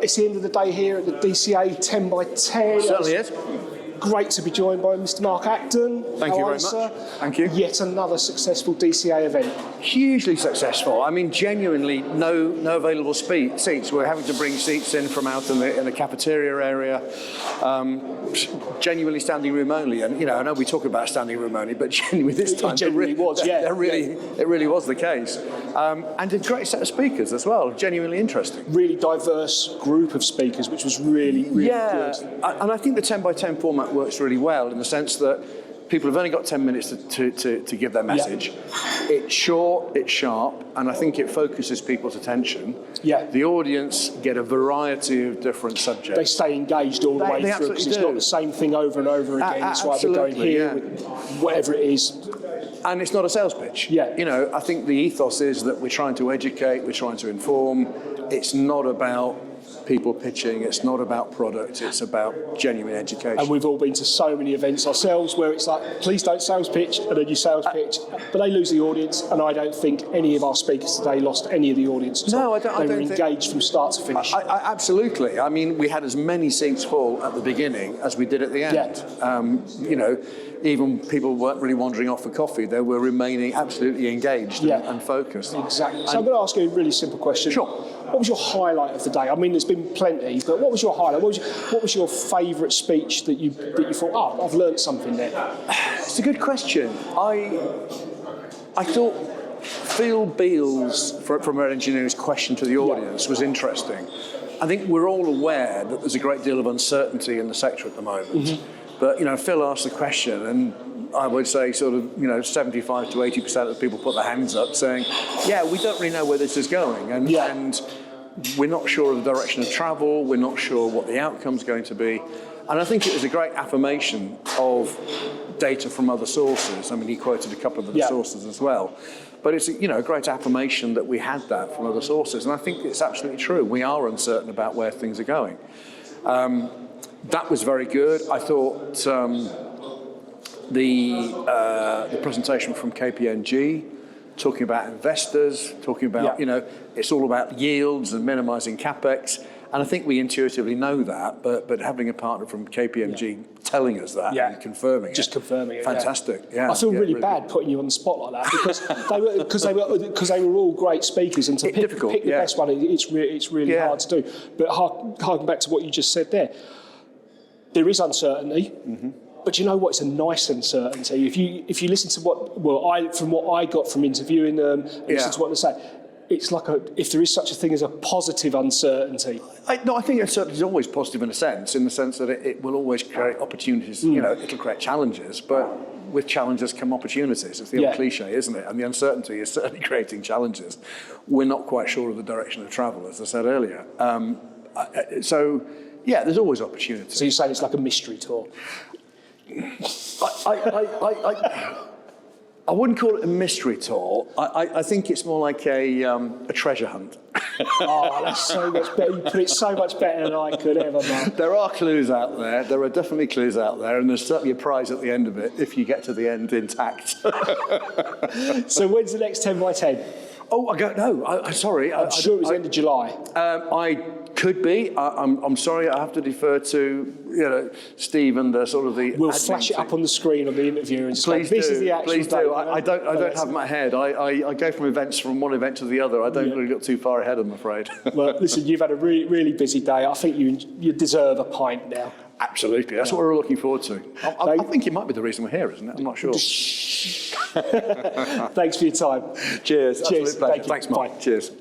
it's the end of the day here at the DCA 10 by 10. Certainly is. Great to be joined by Mr. Mark Acton. Thank you very much. Thank you. Yet another successful DCA event. Hugely successful. I mean, genuinely, no available seats. We're having to bring seats in from out in the cafeteria area. Genuinely standing room only. And, you know, I know we talk about standing room only, but genuinely this time it really was, yeah. It really was the case. And a great set of speakers as well. Genuinely interesting. Really diverse group of speakers, which was really good. And I think the 10 by 10 format works really well in the sense that people have only got 10 minutes to give their message. Yeah. It's short, it's sharp, and I think it focuses people's attention. Yeah. The audience get a variety of different subjects. They stay engaged all the way through because it's not the same thing over and over again. It's like we're going here with whatever it is. And it's not a sales pitch. Yeah. You know, I think the ethos is that we're trying to educate, we're trying to inform. It's not about people pitching, it's not about product, it's about genuine education. And we've all been to so many events ourselves where it's like, please don't sales pitch, and then you sales pitch, but they lose the audience, and I don't think any of our speakers today lost any of the audience. No, I don't. They were engaged from start to finish. Absolutely. I mean, we had as many seats full at the beginning as we did at the end. Yeah. You know, even people weren't really wandering off for coffee, they were remaining absolutely engaged and focused. Exactly. So I'm going to ask you a really simple question. Sure. What was your highlight of the day? I mean, there's been plenty, but what was your highlight? What was your favourite speech that you thought, oh, I've learned something there? It's a good question. I thought Phil Beale's, from our engineer's question to the audience, was interesting. I think we're all aware that there's a great deal of uncertainty in the sector at the moment. Mm-hmm. But, you know, Phil asked the question, and I would say sort of, you know, 75 to 80% of people put their hands up saying, yeah, we don't really know where this is going. And we're not sure of the direction of travel. We're not sure what the outcome's going to be. And I think it was a great affirmation of data from other sources. I mean, he quoted a couple of the sources as well. But it's, you know, a great affirmation that we had that from other sources. And I think it's absolutely true. We are uncertain about where things are going. That was very good. I thought the presentation from KPMG, talking about investors, talking about, you know, it's all about yields and minimising CapEx. And I think we intuitively know that, but having a partner from KPMG telling us that and confirming confirming it. Fantastic. Yeah. I feel really bad putting you on the spot like that because they were all great speakers, and to pick the best one, it's really hard to do. But harking back to what you just said there is uncertainty. Mm-hmm. But you know what? It's a nice uncertainty. If you listen to from what I got from interviewing them, and listen to what they say, it's like if there is such a thing as a positive uncertainty. I think uncertainty is always positive in the sense that it will always create opportunities. You know, it'll create challenges, but with challenges come opportunities. It's the old cliche, isn't it? And the uncertainty is certainly creating challenges. We're not quite sure of the direction of travel, as I said earlier. Yeah, there's always opportunity. So you're saying it's like a mystery tour? I wouldn't call it a mystery tour. I think it's more like a treasure hunt. Oh, that's so much better. You put it so much better than I could ever, man. There are clues out there. There are definitely clues out there, and there's certainly a prize at the end of it if you get to the end intact. So when's the next 10 by 10? Oh, I don't know. Sorry. I'm sure it was end of July. I could be. I'm sorry. I have to defer to Steve and We'll flash it up on the screen on the interview and just please this is the actual please date. do. I don't have my head. I go from one event to the other. I don't really look too far ahead, I'm afraid. Well, listen, you've had a really busy day. I think you deserve a pint now. Absolutely. That's what we're looking forward to. I think it might be the reason we're here, isn't it? I'm not sure. Thanks for your time. Cheers. Cheers. Absolute pleasure. Thanks, Mark. Bye. Cheers.